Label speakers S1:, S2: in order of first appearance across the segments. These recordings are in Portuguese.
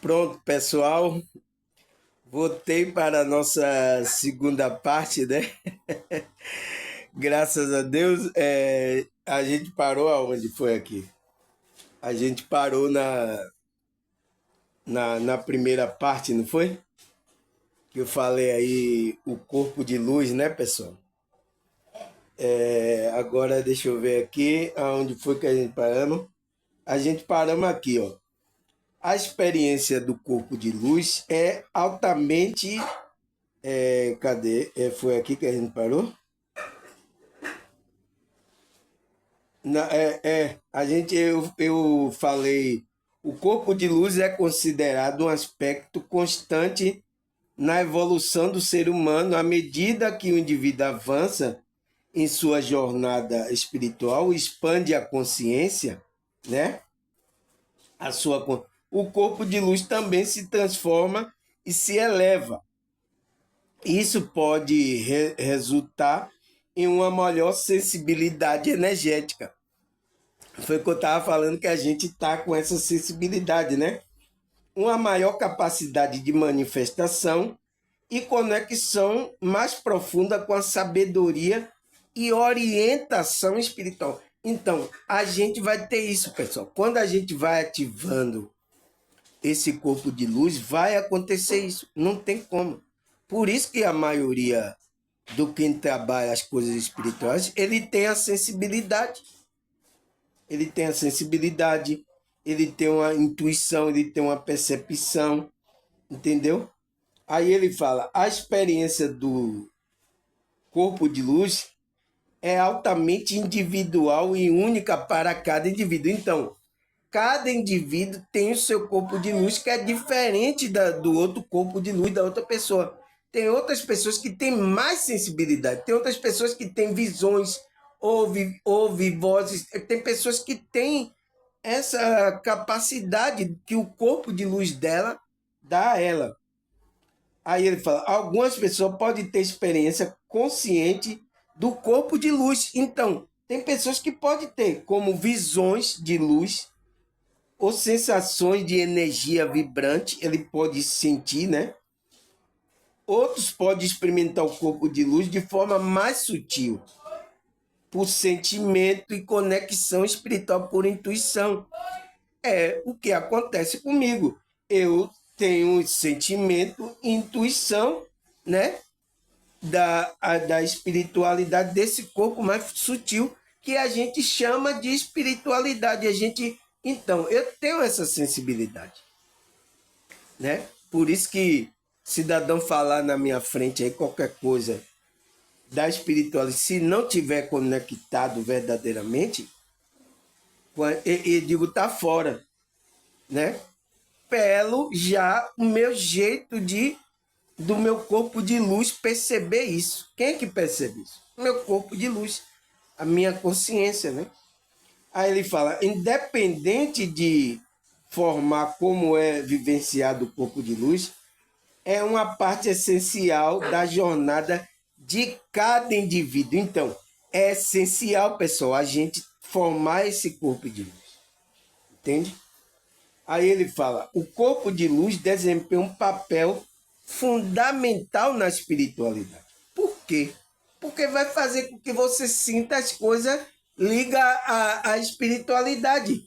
S1: Pronto, pessoal. Voltei para a nossa segunda parte, né? Graças a Deus. A gente parou aonde foi aqui? A gente parou na primeira parte, não foi? Que eu falei aí o corpo de luz, né, pessoal? Agora deixa eu ver aqui aonde foi que a gente paramos. A gente paramos aqui, ó. A experiência do corpo de luz é altamente. Cadê? Foi aqui que a gente parou? Eu falei, o corpo de luz é considerado um aspecto constante na evolução do ser humano à medida que o indivíduo avança em sua jornada espiritual, expande a consciência, né? O corpo de luz também se transforma e se eleva. Isso pode resultar em uma maior sensibilidade energética. Foi o que eu estava falando, que a gente está com essa sensibilidade, né? Uma maior capacidade de manifestação e conexão mais profunda com a sabedoria e orientação espiritual. Então, a gente vai ter isso, pessoal. Quando a gente vai ativando esse corpo de luz, vai acontecer isso. Não tem como. Por isso que a maioria do quem trabalha as coisas espirituais, ele tem a sensibilidade. Ele tem a sensibilidade, ele tem uma intuição, ele tem uma percepção, entendeu? Aí ele fala, a experiência do corpo de luz é altamente individual e única para cada indivíduo. Então, cada indivíduo tem o seu corpo de luz que é diferente do outro corpo de luz da outra pessoa. Tem outras pessoas que têm mais sensibilidade, tem outras pessoas que têm visões, ouve vozes, tem pessoas que têm essa capacidade que o corpo de luz dela dá a ela. Aí ele fala, algumas pessoas podem ter experiência consciente do corpo de luz. Então, tem pessoas que podem ter como visões de luz ou sensações de energia vibrante, ele pode sentir, né? Outros podem experimentar o corpo de luz de forma mais sutil, por sentimento e conexão espiritual, por intuição. É o que acontece comigo. Eu tenho sentimento, intuição, né? Da espiritualidade desse corpo mais sutil que a gente chama de espiritualidade. Então, eu tenho essa sensibilidade, né? Por isso que cidadão falar na minha frente aí qualquer coisa da espiritualidade, se não tiver conectado verdadeiramente, eu digo, tá fora, né? Pelo já o meu jeito do meu corpo de luz perceber isso. Quem é que percebe isso? O meu corpo de luz, a minha consciência, né? Aí ele fala, independente de formar como é vivenciado o corpo de luz, é uma parte essencial da jornada de cada indivíduo. Então, é essencial, pessoal, a gente formar esse corpo de luz. Entende? Aí ele fala, o corpo de luz desempenha um papel fundamental na espiritualidade. Por quê? Porque vai fazer com que você sinta as coisas liga à espiritualidade.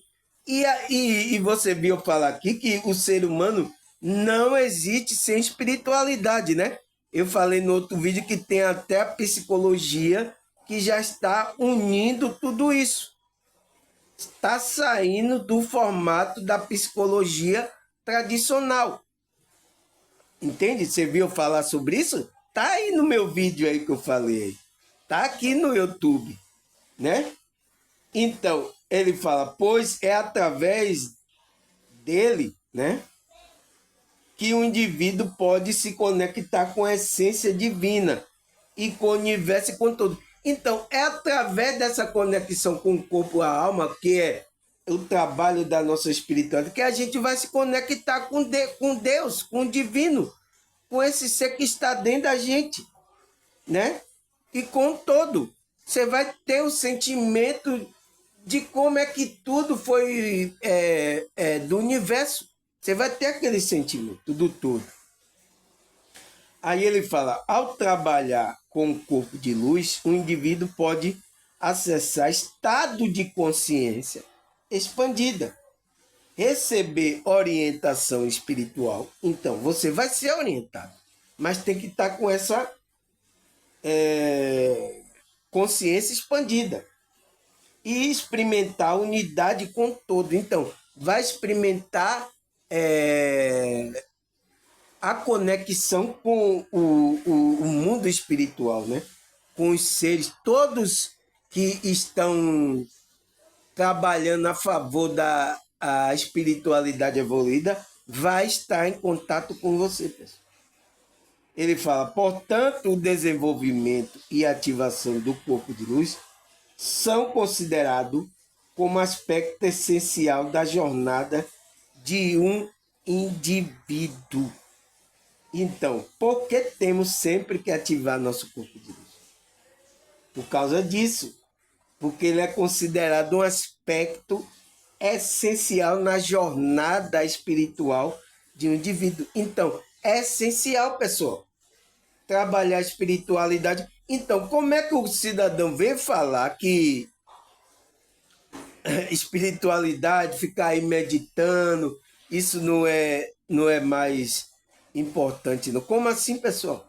S1: E você viu falar aqui que o ser humano não existe sem espiritualidade, né? Eu falei no outro vídeo que tem até a psicologia que já está unindo tudo isso. Está saindo do formato da psicologia tradicional. Entende? Você viu falar sobre isso? Tá aí no meu vídeo aí que eu falei. Tá aqui no YouTube, né? Então, ele fala, pois é através dele, né, que o indivíduo pode se conectar com a essência divina e com o universo e com tudo. Então, é através dessa conexão com o corpo e a alma, que é o trabalho da nossa espiritualidade, que a gente vai se conectar com Deus, com o divino, com esse ser que está dentro da gente, né? E com todo. Você vai ter o sentimento de como é que tudo foi do universo. Você vai ter aquele sentimento do todo. Aí ele fala, ao trabalhar com o corpo de luz, o indivíduo pode acessar estado de consciência expandida, receber orientação espiritual. Então, você vai ser orientado, mas tem que estar com essa consciência expandida e experimentar a unidade com o todo. Então, vai experimentar a conexão com o mundo espiritual, né? Com os seres, todos que estão trabalhando a favor da espiritualidade evoluída, vai estar em contato com você, pessoal. Ele fala, portanto, o desenvolvimento e ativação do corpo de luz são considerados como aspecto essencial da jornada de um indivíduo. Então, por que temos sempre que ativar nosso corpo de luz? Por causa disso, porque ele é considerado um aspecto essencial na jornada espiritual de um indivíduo. Então, é essencial, pessoal, trabalhar a espiritualidade. Então, como é que o cidadão vem falar que espiritualidade, ficar aí meditando, isso não é mais importante, não? Como assim, pessoal?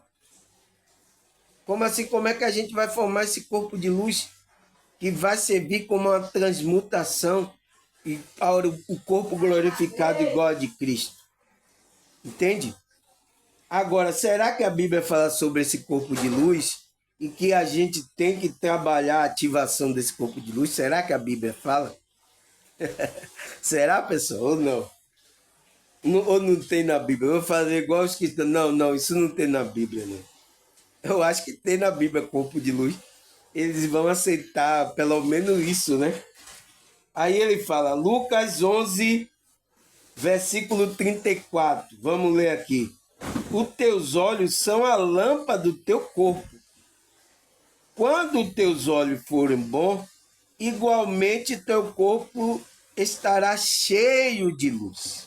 S1: Como assim? Como é que a gente vai formar esse corpo de luz que vai servir como uma transmutação e para o corpo glorificado igual a de Cristo? Entende? Agora, será que a Bíblia fala sobre esse corpo de luz e que a gente tem que trabalhar a ativação desse corpo de luz? Será que a Bíblia fala? Será, pessoal, ou não? Ou não tem na Bíblia? Eu vou fazer igual os cristãos. Não, isso não tem na Bíblia, não. Eu acho que tem na Bíblia corpo de luz. Eles vão aceitar pelo menos isso, né? Aí ele fala, Lucas 11, versículo 34. Vamos ler aqui. Os teus olhos são a lâmpada do teu corpo. Quando os teus olhos forem bons, igualmente teu corpo estará cheio de luz.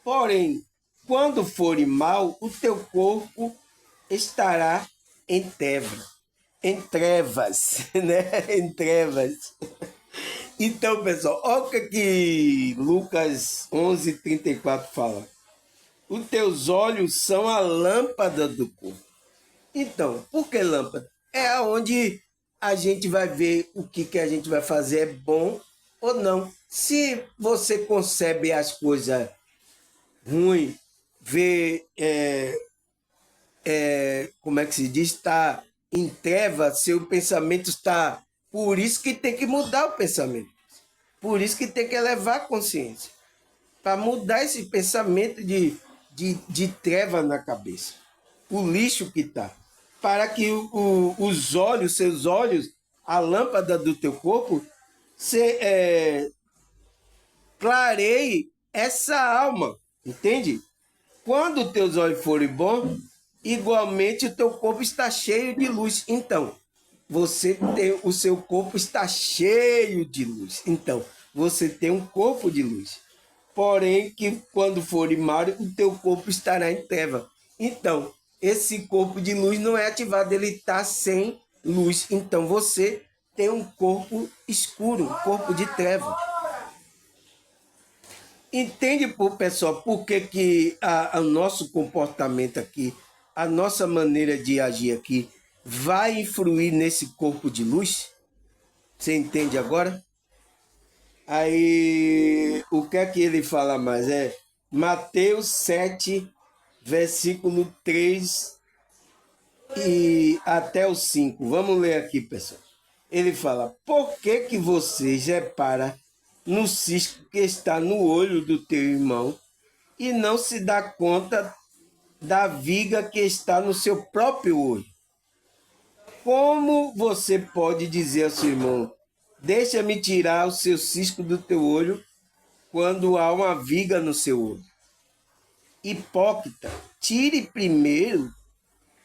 S1: Porém, quando forem mal, o teu corpo estará em trevas, né? Em trevas. Então, pessoal, olha o que Lucas 11, 34 fala. Os teus olhos são a lâmpada do corpo. Então, por que lâmpada? É onde a gente vai ver o que a gente vai fazer é bom ou não. Se você concebe as coisas ruins, vê, como é que se diz, está em treva, seu pensamento está... Por isso que tem que mudar o pensamento. Por isso que tem que elevar a consciência. Para mudar esse pensamento de treva na cabeça. O lixo que está. Para que os olhos, seus olhos, a lâmpada do teu corpo, clareie essa alma. Entende? Quando os teus olhos forem bons, igualmente o teu corpo está cheio de luz. Então, o seu corpo está cheio de luz. Então, você tem um corpo de luz. Porém, que quando for mal, o teu corpo estará em treva. Então, esse corpo de luz não é ativado, ele está sem luz. Então, você tem um corpo escuro, um corpo de treva. Entende, pessoal, por que o nosso comportamento aqui, a nossa maneira de agir aqui, vai influir nesse corpo de luz? Você entende agora? Aí, o que é que ele fala mais? Mateus 7, versículo 3 e até o 5. Vamos ler aqui, pessoal. Ele fala, por que você repara no cisco que está no olho do teu irmão e não se dá conta da viga que está no seu próprio olho? Como você pode dizer ao seu irmão, deixa-me tirar o seu cisco do teu olho quando há uma viga no seu olho? Hipócrita, tire primeiro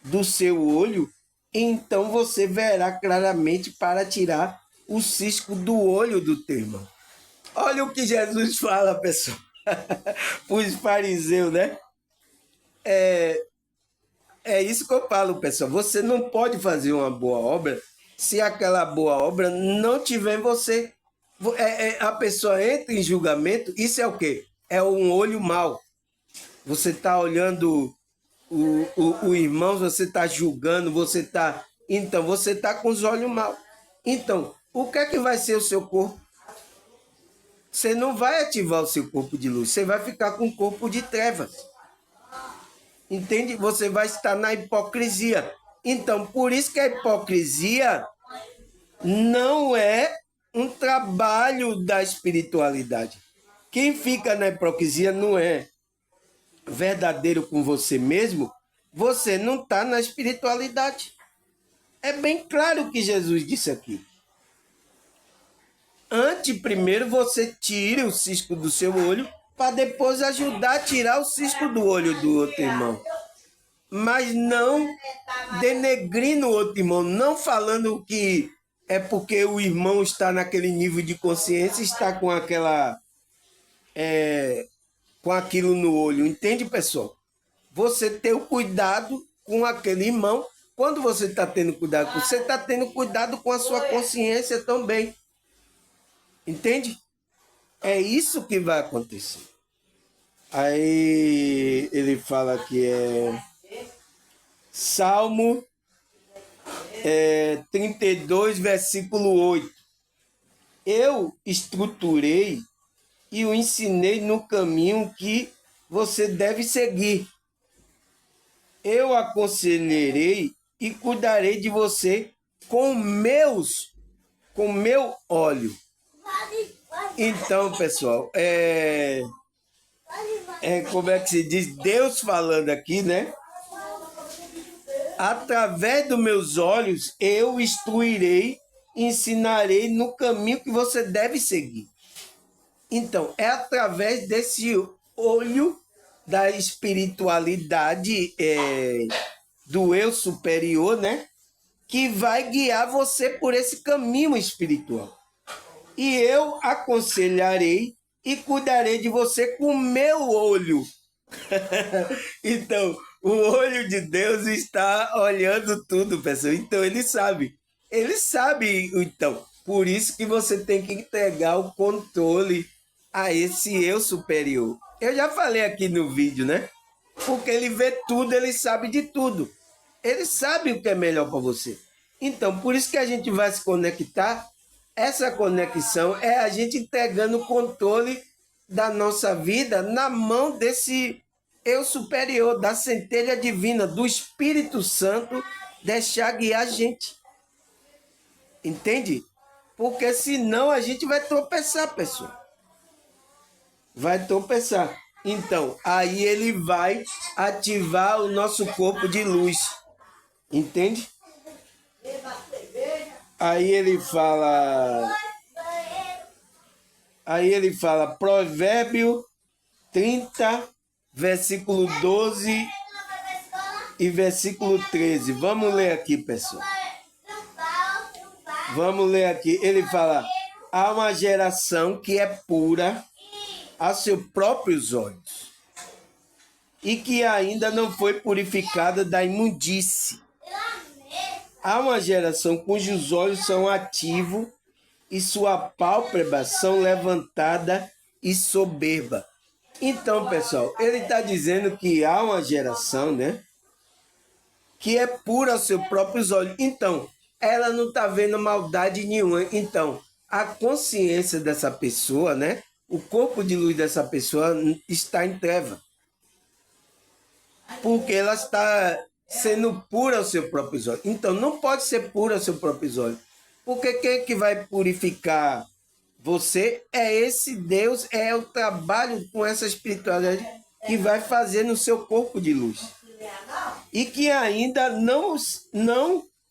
S1: do seu olho, então você verá claramente para tirar o cisco do olho do teu irmão. Olha o que Jesus fala, pessoal. os fariseus, né? É isso que eu falo, pessoal. Você não pode fazer uma boa obra se aquela boa obra não tiver em você. A pessoa entra em julgamento, isso é o quê? É um olho mau. Você está olhando o irmão, você está julgando, você está. Então, você está com os olhos maus. Então, o que é que vai ser o seu corpo? Você não vai ativar o seu corpo de luz, você vai ficar com o corpo de trevas. Entende? Você vai estar na hipocrisia. Então, por isso que a hipocrisia não é um trabalho da espiritualidade. Quem fica na hipocrisia não é verdadeiro com você mesmo, você não está na espiritualidade. É bem claro o que Jesus disse aqui. Antes, primeiro você tire o cisco do seu olho, para depois ajudar a tirar o cisco do olho do outro irmão. Mas não denegrindo o outro irmão, não falando que é porque o irmão está naquele nível de consciência, está com aquela com aquilo no olho. Entende, pessoal? Você ter o cuidado com aquele irmão. Quando você está tendo cuidado, você está tendo cuidado com a sua consciência também. Entende? É isso que vai acontecer. Aí ele fala que é Salmo 32, versículo 8. Eu estruturei e o ensinei no caminho que você deve seguir. Eu aconselharei e cuidarei de você com meu óleo. Então, pessoal, como é que se diz? Deus falando aqui, né? Através dos meus olhos eu instruirei, ensinarei no caminho que você deve seguir. Então, é através desse olho da espiritualidade do eu superior, né? Que vai guiar você por esse caminho espiritual. E eu aconselharei e cuidarei de você com o meu olho. Então, o olho de Deus está olhando tudo, pessoal. Então, ele sabe. Ele sabe, então. Por isso que você tem que entregar o controle a esse eu superior. Eu já falei aqui no vídeo, né? Porque ele vê tudo, ele sabe de tudo. Ele sabe o que é melhor para você. Então, por isso que a gente vai se conectar. Essa conexão é a gente entregando o controle da nossa vida na mão desse eu superior, da centelha divina, do Espírito Santo, deixar guiar a gente. Entende? Porque senão a gente vai tropeçar, pessoal. Vai tropeçar. Então, aí ele vai ativar o nosso corpo de luz. Entende? Aí ele fala Provérbio 30, versículo 12 e versículo 13. Vamos ler aqui, pessoal. Vamos ler aqui. Ele fala: há uma geração que é pura a seus próprios olhos e que ainda não foi purificada da imundície. Há uma geração cujos olhos são ativos e sua pálpebra são levantada e soberba. Então, pessoal, ele está dizendo que há uma geração, né, que é pura aos seus próprios olhos. Então, ela não está vendo maldade nenhuma. Então, a consciência dessa pessoa, né, o corpo de luz dessa pessoa está em treva. Porque ela está sendo pura aos seus próprios olhos. Então, não pode ser pura aos seus próprios olhos. Porque quem é que vai purificar você é esse Deus, é o trabalho com essa espiritualidade que vai fazer no seu corpo de luz. E que ainda não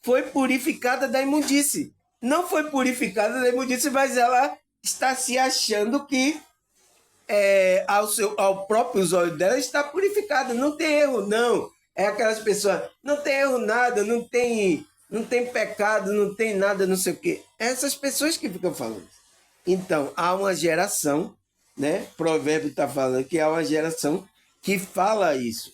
S1: foi purificada da imundície. Não foi purificada da imundície, mas ela está se achando que ao próprios olhos dela está purificada. Não tem erro, não. É aquelas pessoas, não tem erro nada, não tem pecado, não tem nada, não sei o quê. Essas pessoas que ficam falando. Então, há uma geração né? Provérbio está falando que há uma geração que fala isso.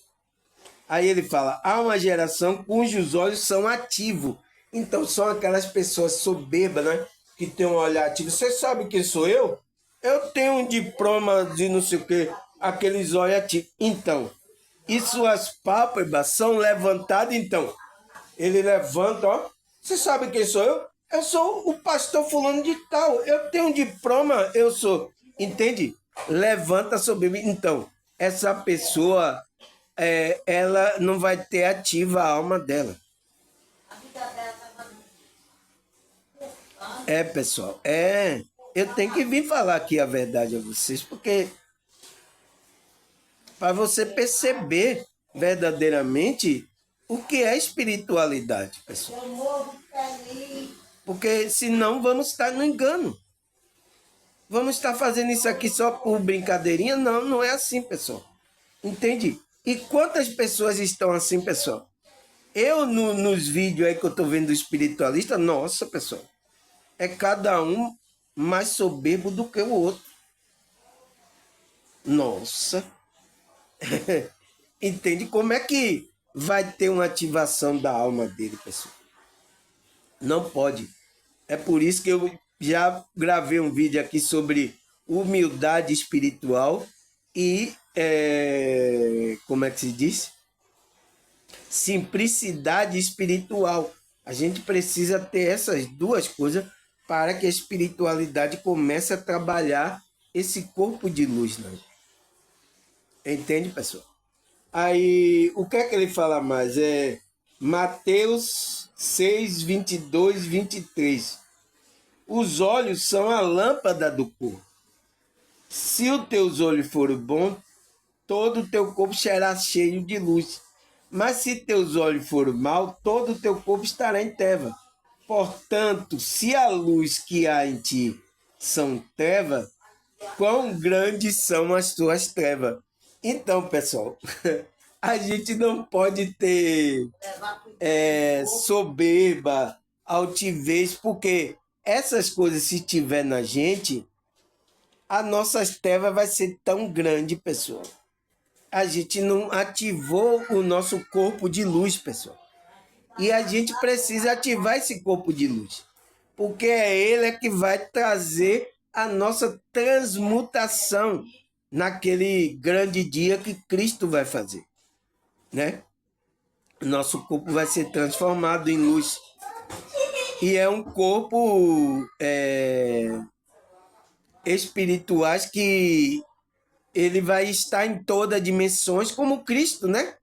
S1: Aí ele fala, há uma geração cujos olhos são ativos. Então são aquelas pessoas soberbas, né? Que tem um olhar ativo. Você sabe quem sou eu? Eu tenho um diploma de não sei o quê, aqueles olhos ativos. Então, e suas pálpebras são levantadas, então. Ele levanta, ó. Você sabe quem sou eu? Eu sou o pastor fulano de tal. Eu tenho um diploma, eu sou. Entende? Levanta sobre mim. Então, essa pessoa, ela não vai ter ativa a alma dela. Pessoal, eu tenho que vir falar aqui a verdade a vocês, porque para você perceber verdadeiramente o que é espiritualidade, pessoal. Porque senão vamos estar no engano. Vamos estar fazendo isso aqui só por brincadeirinha? Não, não é assim, pessoal. Entende? E quantas pessoas estão assim, pessoal? Eu, nos vídeos aí que eu estou vendo do espiritualista, nossa, pessoal, é cada um mais soberbo do que o outro. Nossa. Entende? Como é que vai ter uma ativação da alma dele, pessoal? Não pode. É por isso que eu já gravei um vídeo aqui sobre humildade espiritual e, como é que se diz? Simplicidade espiritual. A gente precisa ter essas duas coisas para que a espiritualidade comece a trabalhar esse corpo de luz, né? Entende, pessoal? Aí, o que é que ele fala mais? Mateus 6, 22, 23. Os olhos são a lâmpada do corpo. Se os teus olhos forem bons, todo o teu corpo será cheio de luz. Mas se teus olhos forem maus, todo o teu corpo estará em treva. Portanto, se a luz que há em ti são trevas, quão grandes são as tuas trevas. Então, pessoal, a gente não pode ter soberba, altivez, porque essas coisas, se tiver na gente, a nossa treva vai ser tão grande, pessoal. A gente não ativou o nosso corpo de luz, pessoal. E a gente precisa ativar esse corpo de luz. Porque é ele que vai trazer a nossa transmutação naquele grande dia que Cristo vai fazer, né? Nosso corpo vai ser transformado em luz. E é um corpo espirituais que ele vai estar em todas as dimensões como Cristo, né?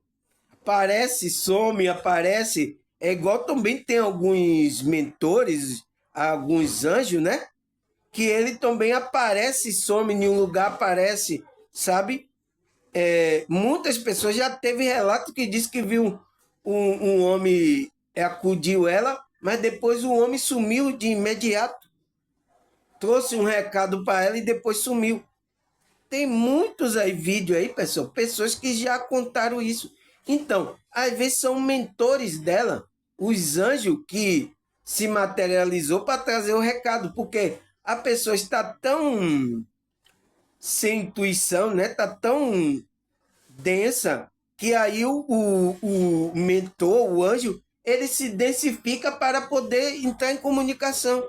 S1: Aparece, some, aparece. É igual também tem alguns mentores, alguns anjos, né? Que ele também aparece, some em um lugar, aparece, sabe? Muitas pessoas já teve relato que diz que viu um homem acudiu ela, mas depois o homem sumiu de imediato. Trouxe um recado para ela e depois sumiu. Tem muitos aí vídeos aí, pessoal, pessoas que já contaram isso. Então, às vezes são mentores dela, os anjos que se materializou para trazer o recado, porque a pessoa está tão sem intuição, né? Está tão densa que aí o mentor, o anjo, ele se densifica para poder entrar em comunicação.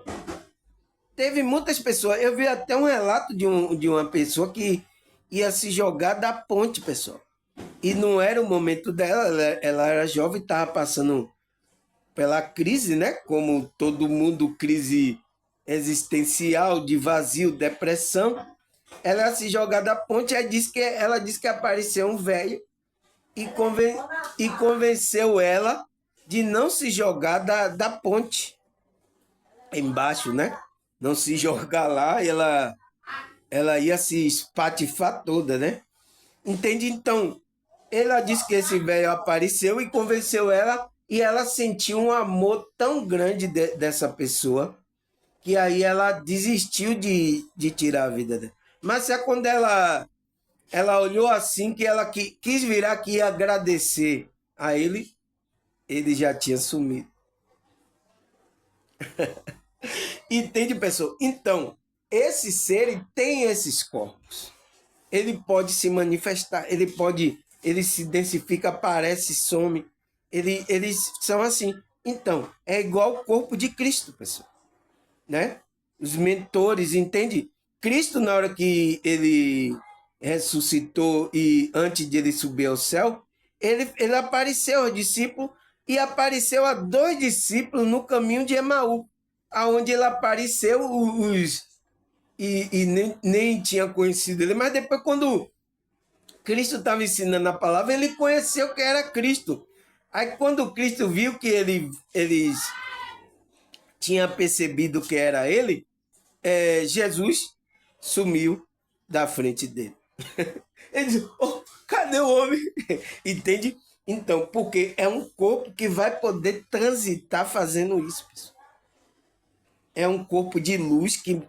S1: Teve muitas pessoas, eu vi até um relato de uma pessoa que ia se jogar da ponte, pessoal. E não era o momento dela, ela era jovem, estava passando pela crise, né? Como todo mundo, crise existencial, de vazio, depressão. Ela ia se jogar da ponte, ela disse que apareceu um velho e convenceu ela de não se jogar da ponte embaixo, né? Não se jogar lá, ela ia se espatifar toda, né? Entende? Então, ela disse que esse velho apareceu e convenceu ela, e ela sentiu um amor tão grande dessa pessoa, que aí ela desistiu de tirar a vida dela. Mas é quando ela olhou assim, que ela quis virar aqui e agradecer a ele já tinha sumido. Entende, pessoal? Então, esse ser tem esses corpos. Ele pode se manifestar, ele se densifica, aparece, some. Eles são assim. Então, é igual o corpo de Cristo, pessoal. Né? Os mentores, entende? Cristo, na hora que ele ressuscitou e antes de ele subir ao céu, ele apareceu aos discípulos e apareceu a 2 discípulos no caminho de Emaú, aonde ele apareceu e nem tinha conhecido ele, mas depois quando Cristo estava ensinando a palavra, ele conheceu que era Cristo. Aí quando Cristo viu que eles tinham percebido que era ele, Jesus sumiu da frente dele. Ele disse, oh, cadê o homem? Entende? Então, porque é um corpo que vai poder transitar fazendo isso, pessoal. É um corpo de luz que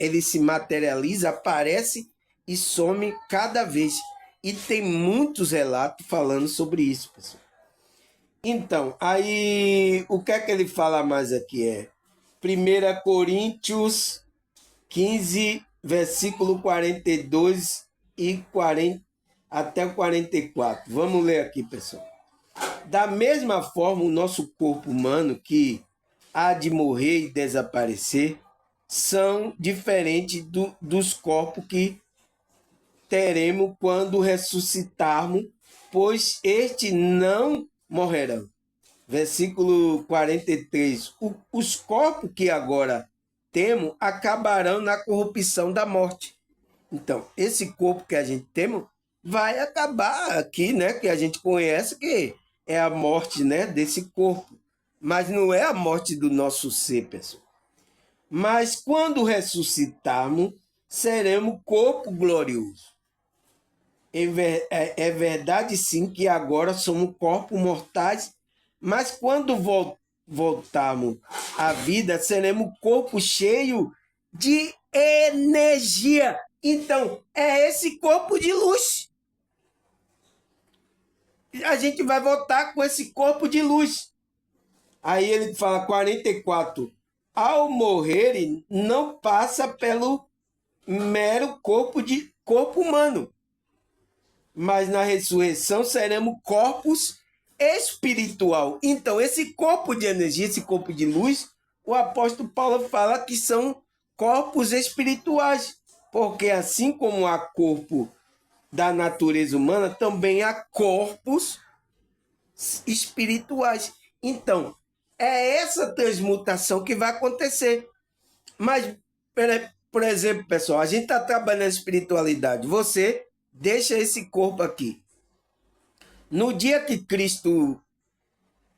S1: ele se materializa, aparece e some cada vez. E tem muitos relatos falando sobre isso, pessoal. Então, aí o que é que ele fala mais aqui? 1 Coríntios 15, versículo 42 e 40 até o 44. Vamos ler aqui, pessoal. Da mesma forma, o nosso corpo humano, que há de morrer e desaparecer, são diferentes dos corpos que teremos quando ressuscitarmos, pois estes não morrerão. Versículo 43. Os corpos que agora temos acabarão na corrupção da morte. Então, esse corpo que a gente tem vai acabar aqui, né? Que a gente conhece que é a morte, né? Desse corpo. Mas não é a morte do nosso ser, pessoal. Mas quando ressuscitarmos, seremos corpo glorioso. É verdade, sim, que agora somos corpos mortais, mas quando voltarmos à vida, seremos corpo cheio de energia. Então, é esse corpo de luz. A gente vai voltar com esse corpo de luz. Aí ele fala 44. Ao morrerem, não passa pelo mero corpo humano, mas na ressurreição seremos corpos espiritual. Então, esse corpo de energia, esse corpo de luz, o apóstolo Paulo fala que são corpos espirituais, porque assim como há corpo da natureza humana, também há corpos espirituais. Então, é essa transmutação que vai acontecer. Mas, por exemplo, pessoal, a gente está trabalhando a espiritualidade. Você deixa esse corpo aqui. No dia que Cristo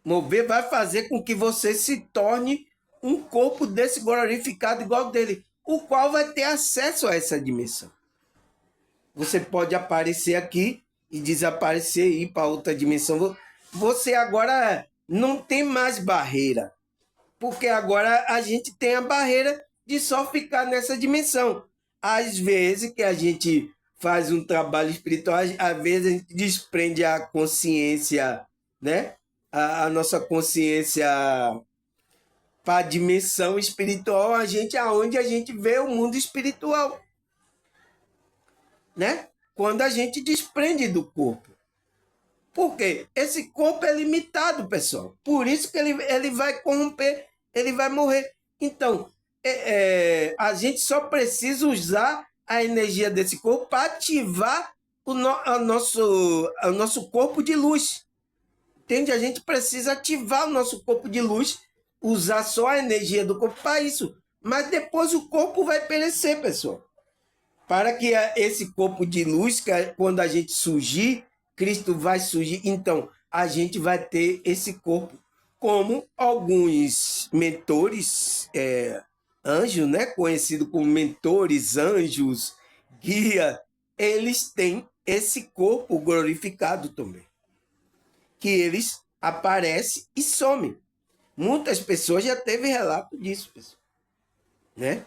S1: mover, vai fazer com que você se torne um corpo desse glorificado igual dele, o qual vai ter acesso a essa dimensão. Você pode aparecer aqui e desaparecer e ir para outra dimensão. Você agora não tem mais barreira, porque agora a gente tem a barreira de só ficar nessa dimensão. Às vezes que a gente faz um trabalho espiritual, às vezes a gente desprende a consciência, né? A nossa consciência para a dimensão espiritual, aonde a gente vê o mundo espiritual, né? Quando a gente desprende do corpo. Por quê? Esse corpo é limitado, pessoal. Por isso que ele vai corromper, ele vai morrer. Então, a gente só precisa usar a energia desse corpo para ativar o nosso corpo de luz. Entende? A gente precisa ativar o nosso corpo de luz, usar só a energia do corpo para isso. Mas depois o corpo vai perecer, pessoal. Para que esse corpo de luz, quando a gente surgir, Cristo vai surgir. Então, a gente vai ter esse corpo. Como alguns mentores, anjos, né? Conhecido como mentores, anjos, guia, eles têm esse corpo glorificado também. Que eles aparecem e somem. Muitas pessoas já teve relato disso, pessoal, né?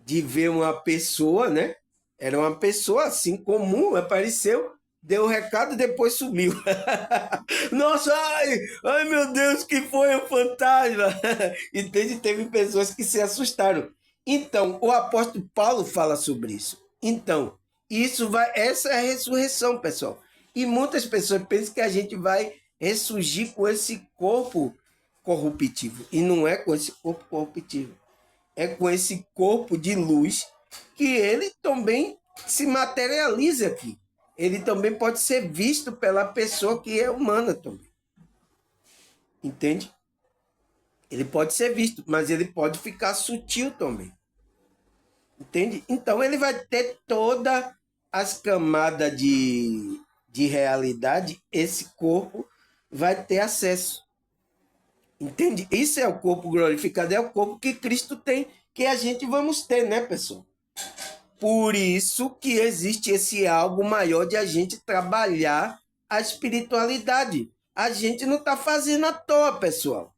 S1: De ver uma pessoa, né? Era uma pessoa assim comum, apareceu, deu o recado e depois sumiu. Nossa, ai meu Deus, que foi um fantasma. Entende? Teve pessoas que se assustaram. Então, o apóstolo Paulo fala sobre isso. Então, essa é a ressurreição, pessoal. E muitas pessoas pensam que a gente vai ressurgir com esse corpo corruptível. E não é com esse corpo corruptível. É com esse corpo de luz que ele também se materializa aqui. Ele também pode ser visto pela pessoa que é humana também. Entende? Ele pode ser visto, mas ele pode ficar sutil também. Entende? Então ele vai ter todas as camadas de realidade, esse corpo vai ter acesso. Entende? Isso é o corpo glorificado, é o corpo que Cristo tem, que a gente vamos ter, né, pessoal? Por isso que existe esse algo maior de a gente trabalhar a espiritualidade. A gente não está fazendo à toa, pessoal,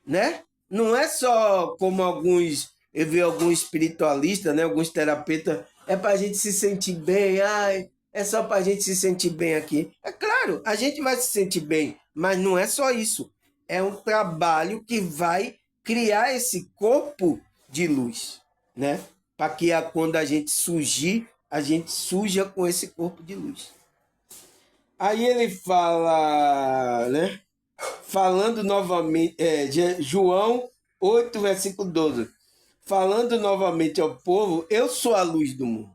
S1: né? Não é só como eu vi alguns espiritualistas, né? Alguns terapeutas, é para a gente se sentir bem, ai, é só para a gente se sentir bem aqui. É claro, a gente vai se sentir bem, mas não é só isso. É um trabalho que vai criar esse corpo de luz, né? Para que quando a gente surgir, a gente surja com esse corpo de luz. Aí ele fala, né? Falando novamente, João 8, versículo 12. Falando novamente ao povo, eu sou a luz do mundo.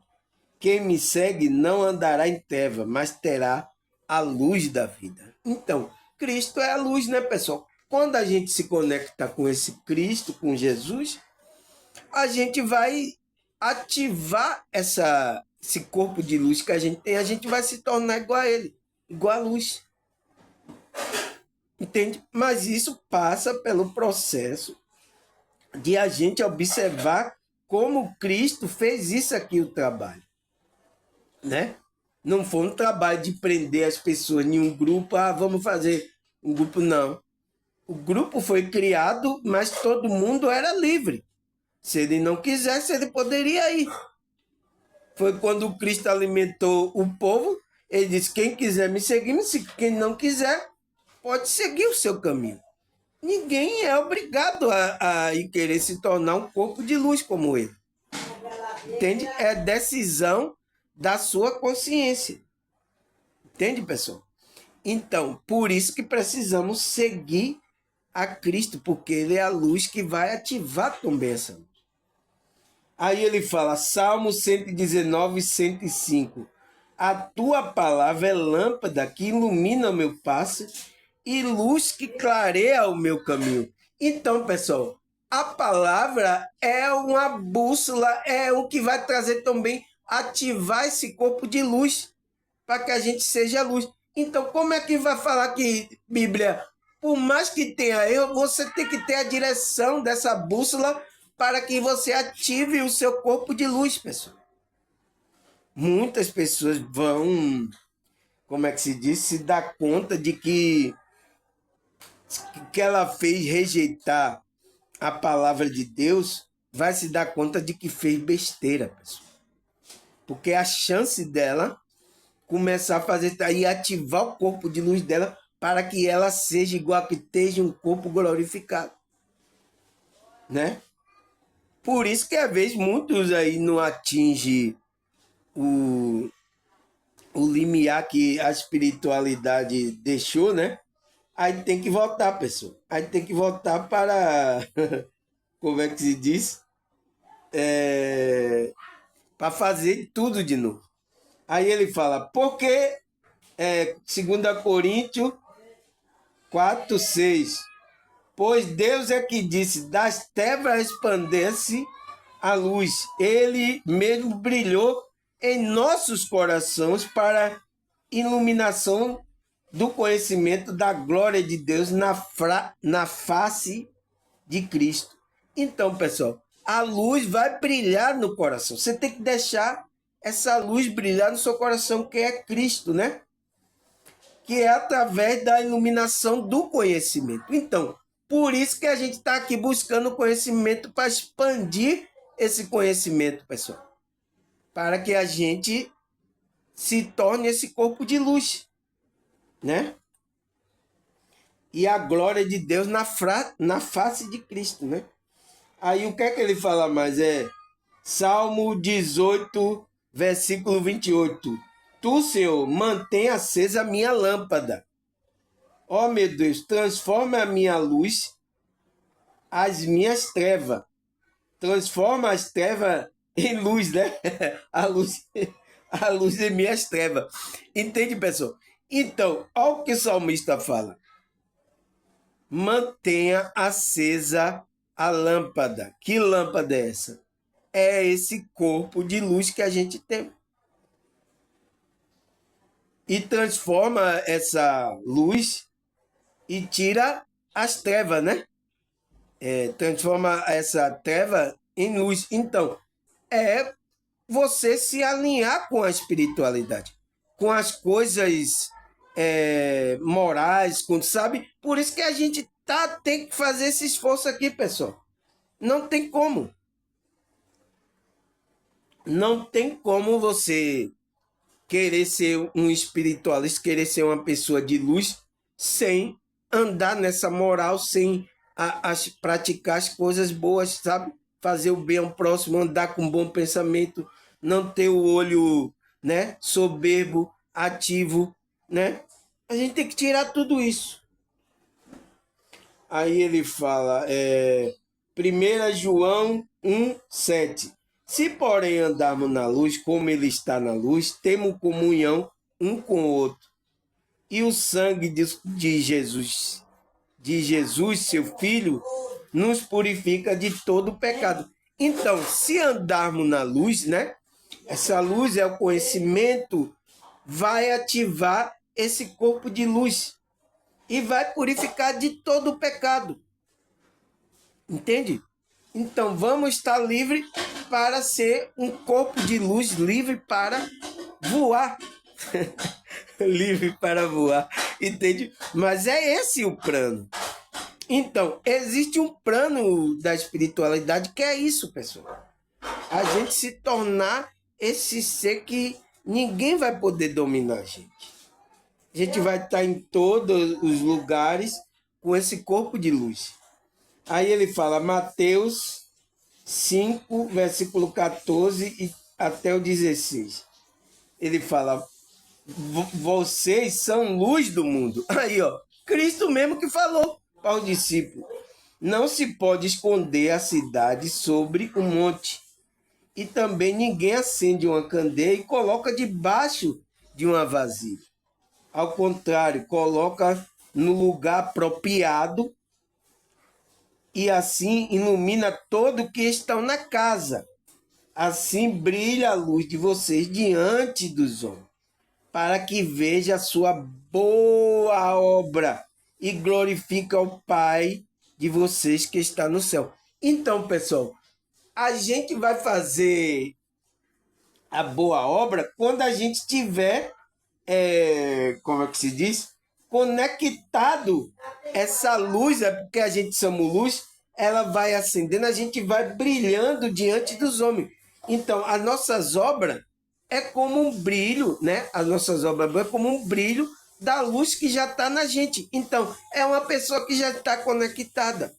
S1: Quem me segue não andará em treva, mas terá a luz da vida. Então, Cristo é a luz, né, pessoal? Quando a gente se conecta com esse Cristo, com Jesus, a gente vai ativar esse corpo de luz que a gente tem, a gente vai se tornar igual a ele, igual a luz. Entende? Mas isso passa pelo processo de a gente observar como Cristo fez isso aqui, o trabalho. Né? Não foi um trabalho de prender as pessoas em um grupo, vamos fazer um grupo, não. O grupo foi criado, mas todo mundo era livre. Se ele não quisesse, ele poderia ir. Foi quando Cristo alimentou o povo, ele disse, quem quiser me seguir, me siga. Quem não quiser, pode seguir o seu caminho. Ninguém é obrigado a querer se tornar um corpo de luz como ele. Entende? É decisão da sua consciência. Entende, pessoal? Então, por isso que precisamos seguir a Cristo, porque ele é a luz que vai ativar também essa luz. Aí ele fala, Salmo 119, 105. A tua palavra é lâmpada que ilumina o meu passo e luz que clareia o meu caminho. Então, pessoal, a palavra é uma bússola, é o que vai trazer também, ativar esse corpo de luz, para que a gente seja luz. Então, como é que vai falar que Bíblia, por mais que tenha erro, você tem que ter a direção dessa bússola para que você ative o seu corpo de luz, pessoal. Muitas pessoas vão, como é que se diz, se dar conta de que ela fez rejeitar a palavra de Deus, vai se dar conta de que fez besteira, pessoal. Porque a chance dela começar a fazer e ativar o corpo de luz dela para que ela seja igual a que esteja um corpo glorificado, né? Por isso que às vezes muitos aí não atingem o limiar que a espiritualidade deixou, né? Aí tem que voltar, pessoal. Aí tem que voltar para, como é que se diz? Para fazer tudo de novo. Aí ele fala, porque 2 Coríntios 4, 6. Pois Deus é que disse, das trevas resplandece a luz. Ele mesmo brilhou em nossos corações para iluminação do conhecimento da glória de Deus na face de Cristo. Então, pessoal, a luz vai brilhar no coração. Você tem que deixar essa luz brilhar no seu coração, que é Cristo, né? Que é através da iluminação do conhecimento. Então, por isso que a gente está aqui buscando conhecimento para expandir esse conhecimento, pessoal. Para que a gente se torne esse corpo de luz, né? E a glória de Deus na face de Cristo, né? Aí o que é que ele fala mais? Salmo 18, versículo 28. Tu, Senhor, mantém acesa a minha lâmpada. Ó, meu Deus, transforma a minha luz, as minhas trevas. Transforma as trevas em luz, né? A luz, a luz em minhas trevas. Entende, pessoal? Então, olha o que o salmista fala. Mantenha acesa a lâmpada. Que lâmpada é essa? É esse corpo de luz que a gente tem. E transforma essa luz e tira as trevas, né? Transforma essa treva em luz. Então, é você se alinhar com a espiritualidade, com as coisas morais, sabe? Por isso que a gente tem que fazer esse esforço aqui, pessoal. Não tem como. Não tem como você querer ser um espiritualista, querer ser uma pessoa de luz, sem andar nessa moral, sem praticar as coisas boas, sabe? Fazer o bem ao próximo, andar com bom pensamento, não ter o olho, né, soberbo, ativo, né? A gente tem que tirar tudo isso. Aí ele fala, 1 João 1,7. Se, porém, andarmos na luz, como ele está na luz, temos comunhão um com o outro. E o sangue de Jesus, seu Filho, nos purifica de todo pecado. Então, se andarmos na luz, né? Essa luz é o conhecimento, vai ativar esse corpo de luz e vai purificar de todo o pecado. Entende? Então, vamos estar livre para ser um corpo de luz livre para voar. Livre para voar, entende? Mas é esse o plano. Então, existe um plano da espiritualidade que é isso, pessoal. A gente se tornar esse ser que ninguém vai poder dominar a gente. A gente vai estar em todos os lugares com esse corpo de luz. Aí ele fala, Mateus 5, versículo 14 e até o 16. Ele fala, vocês são luz do mundo. Aí, ó, Cristo mesmo que falou para o discípulo. Não se pode esconder a cidade sobre um monte. E também ninguém acende uma candeia e coloca debaixo de uma vasilha. Ao contrário, coloca no lugar apropriado e assim ilumina todo que estão na casa. Assim brilha a luz de vocês diante dos homens, para que veja a sua boa obra e glorifique ao Pai de vocês que está no céu. Então, pessoal, a gente vai fazer a boa obra quando a gente tiver, como é que se diz? Conectado. Essa luz, é porque a gente somos luz, ela vai acendendo, a gente vai brilhando diante dos homens. Então, as nossas obras é como um brilho, né? As nossas obras é como um brilho da luz que já está na gente. Então, é uma pessoa que já está conectada.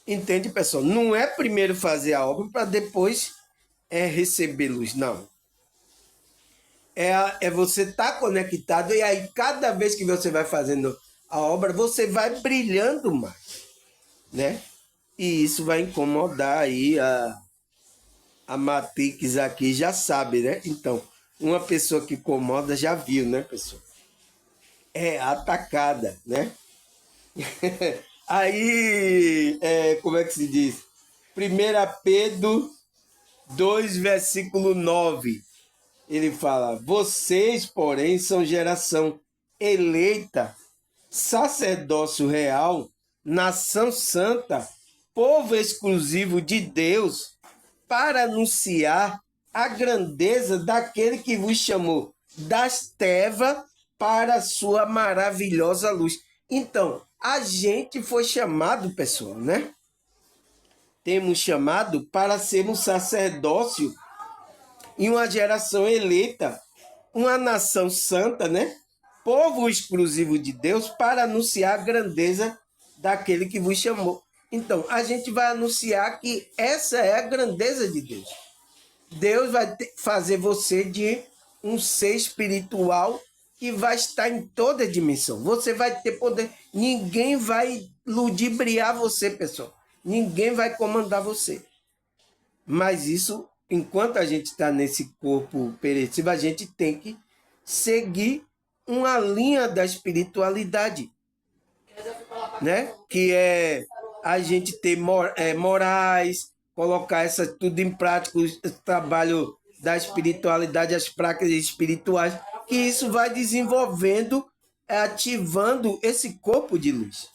S1: Entende, pessoal? Não é primeiro fazer a obra para depois receber luz, não. É você estar conectado e aí cada vez que você vai fazendo a obra, você vai brilhando mais, né? E isso vai incomodar aí a Matrix aqui, já sabe, né? Então, uma pessoa que incomoda já viu, né, pessoal? É atacada, né? Aí, como é que se diz? 1 Pedro 2, versículo 9. Ele fala, vocês, porém, são geração eleita, sacerdócio real, nação santa, povo exclusivo de Deus, para anunciar a grandeza daquele que vos chamou das trevas para a sua maravilhosa luz. Então, a gente foi chamado, pessoal, né? Temos chamado para sermos sacerdócio e uma geração eleita, uma nação santa, né? Povo exclusivo de Deus para anunciar a grandeza daquele que vos chamou. Então, a gente vai anunciar que essa é a grandeza de Deus. Deus vai fazer você de um ser espiritual que vai estar em toda a dimensão. Você vai ter poder. Ninguém vai ludibriar você, pessoal. Ninguém vai comandar você. Mas isso, enquanto a gente está nesse corpo perecível, a gente tem que seguir uma linha da espiritualidade, né? Que é a gente ter morais, colocar essa tudo em prática, o trabalho da espiritualidade, as práticas espirituais, que isso vai desenvolvendo, ativando esse corpo de luz.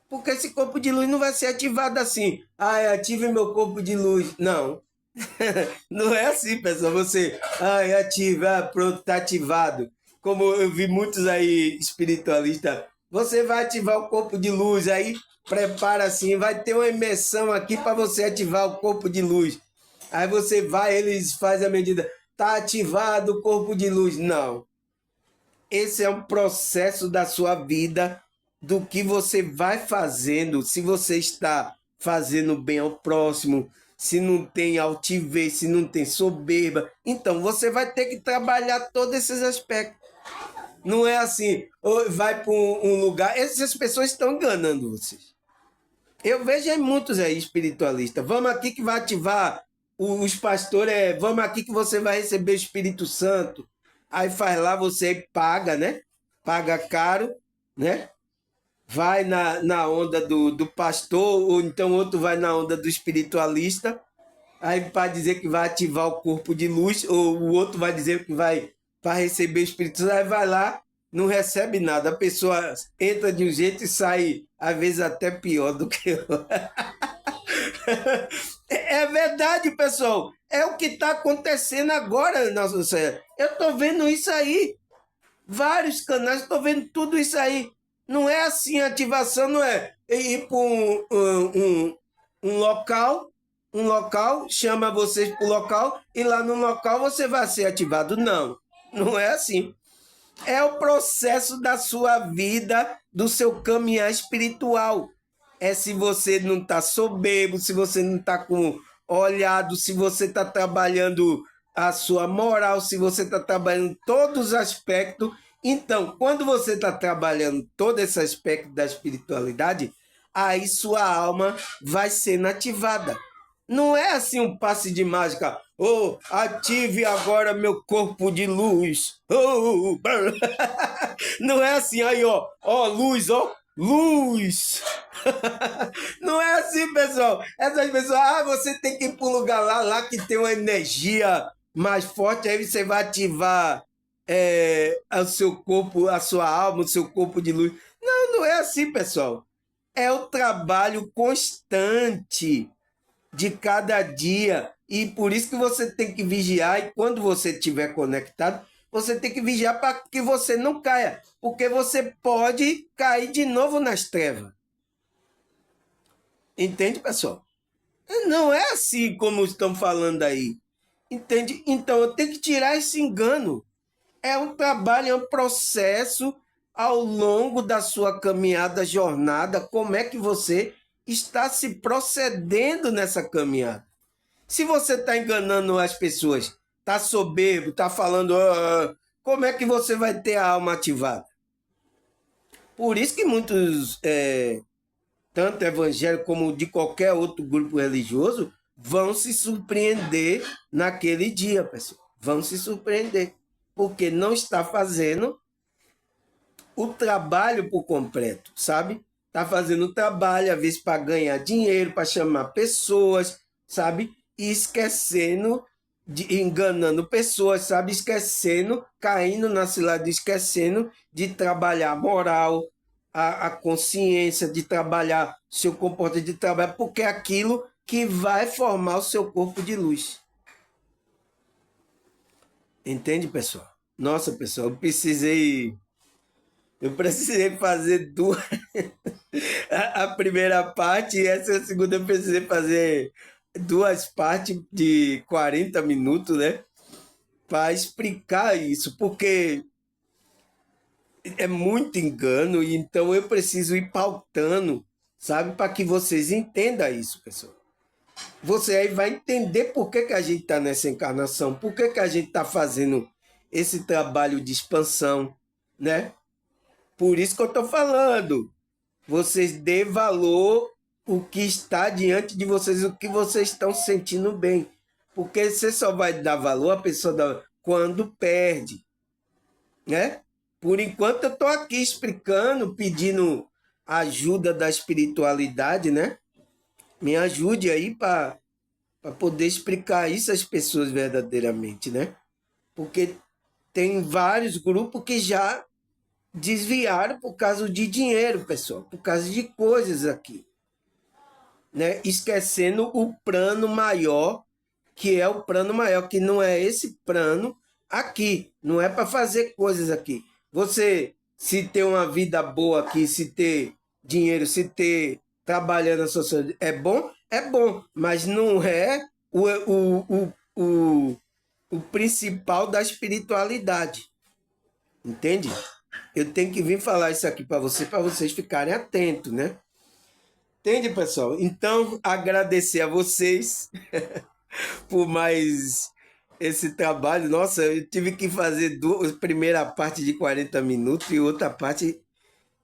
S1: Porque esse corpo de luz não vai ser ativado assim. Ah, ative meu corpo de luz. Não. Não é assim, pessoal. Você, ative, pronto, tá ativado. Como eu vi muitos aí espiritualistas, você vai ativar o corpo de luz, aí prepara assim, vai ter uma imersão aqui para você ativar o corpo de luz. Aí você vai, eles fazem a medida, tá ativado o corpo de luz. Não. Esse é um processo da sua vida, do que você vai fazendo, se você está fazendo bem ao próximo, se não tem altivez, se não tem soberba. Então, você vai ter que trabalhar todos esses aspectos. Não é assim, vai para um lugar. Essas pessoas estão enganando vocês. Eu vejo aí muitos aí espiritualistas. Vamos aqui que vai ativar os pastores, vamos aqui que você vai receber o Espírito Santo. Aí faz lá, você paga, né? Paga caro, né? Vai na onda do pastor, ou então outro vai na onda do espiritualista. Aí para dizer que vai ativar o corpo de luz, ou o outro vai dizer que vai para receber o Espírito Santo, aí vai lá, não recebe nada. A pessoa entra de um jeito e sai, às vezes, até pior do que eu. É verdade, pessoal. É o que está acontecendo agora na sociedade. Eu estou vendo isso aí. Vários canais, estou vendo tudo isso aí. Não é assim, a ativação não é ir para um local, chama vocês para o local, e lá no local você vai ser ativado. Não, não é assim. É o processo da sua vida, do seu caminhar espiritual. É se você não está soberbo, se você não está com olhado, se você está trabalhando a sua moral, se você está trabalhando todos os aspectos. Então, quando você está trabalhando todo esse aspecto da espiritualidade, aí sua alma vai sendo ativada. Não é assim um passe de mágica. Oh, ative agora meu corpo de luz. Oh, não é assim aí, ó, luz, ó, luz. Não é assim, pessoal. Essas pessoas, você tem que ir para um lugar lá que tem uma energia mais forte, aí você vai ativar o seu corpo, a sua alma, o seu corpo de luz. Não, não é assim, pessoal. É o trabalho constante de cada dia. E por isso que você tem que vigiar, e quando você estiver conectado, você tem que vigiar para que você não caia, porque você pode cair de novo nas trevas. Entende, pessoal? Não é assim como estão falando aí. Entende? Então eu tenho que tirar esse engano. É um trabalho, é um processo ao longo da sua caminhada, jornada, como é que você está se procedendo nessa caminhada. Se você está enganando as pessoas, está soberbo, está falando, como é que você vai ter a alma ativada? Por isso que muitos, tanto evangélicos como de qualquer outro grupo religioso, vão se surpreender naquele dia, pessoal. Vão se surpreender, porque não está fazendo o trabalho por completo, sabe? Está fazendo o trabalho, às vezes, para ganhar dinheiro, para chamar pessoas, sabe? E esquecendo, enganando pessoas, sabe? Esquecendo, caindo na cilada, esquecendo de trabalhar a moral, a consciência, de trabalhar seu comportamento de trabalho, porque é aquilo que vai formar o seu corpo de luz. Entende, pessoal? Nossa, pessoal, eu precisei fazer duas. A primeira parte e essa segunda eu precisei fazer duas partes de 40 minutos, né? Para explicar isso, porque é muito engano, e então eu preciso ir pautando, sabe? Para que vocês entendam isso, pessoal. Você aí vai entender por que a gente está nessa encarnação, por que a gente está fazendo esse trabalho de expansão, né? Por isso que eu estou falando. Vocês dê valor o que está diante de vocês, o que vocês estão sentindo bem. Porque você só vai dar valor à pessoa quando perde, né? Por enquanto eu estou aqui explicando, pedindo ajuda da espiritualidade, né? Me ajude aí para poder explicar isso às pessoas verdadeiramente, né? Porque tem vários grupos que já desviaram por causa de dinheiro, pessoal, por causa de coisas aqui, né? Esquecendo o plano maior, que é o plano maior, que não é esse plano aqui, não é para fazer coisas aqui. Você, se ter uma vida boa aqui, se ter dinheiro, se ter trabalhando na sociedade, é bom, mas não é o principal da espiritualidade, entende? Eu tenho que vir falar isso aqui para vocês ficarem atentos, né? Entende, pessoal? Então, agradecer a vocês por mais esse trabalho. Nossa, eu tive que fazer primeira parte de 40 minutos e outra parte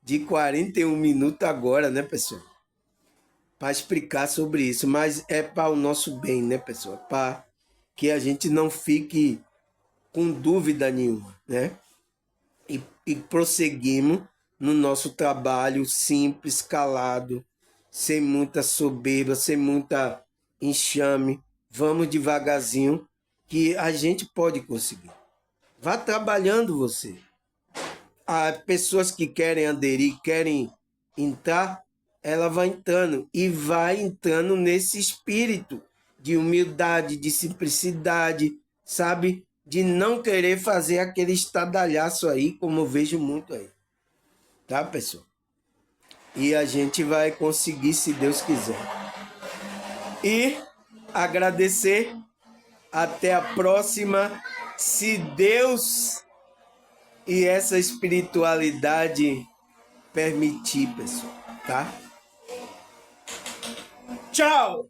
S1: de 41 minutos agora, né, pessoal? Para explicar sobre isso. Mas é para o nosso bem, né, pessoal? Para que a gente não fique com dúvida nenhuma, né? E prosseguimos no nosso trabalho simples, calado, sem muita soberba, sem muita enxame. Vamos devagarzinho, que a gente pode conseguir. Vá trabalhando você. As pessoas que querem aderir, querem entrar, ela vai entrando e vai entrando nesse espírito de humildade, de simplicidade, sabe? De não querer fazer aquele estadalhaço aí, como eu vejo muito aí. Tá, pessoal? E a gente vai conseguir, se Deus quiser. E agradecer. Até a próxima. Se Deus e essa espiritualidade permitir, pessoal. Tá? Tchau!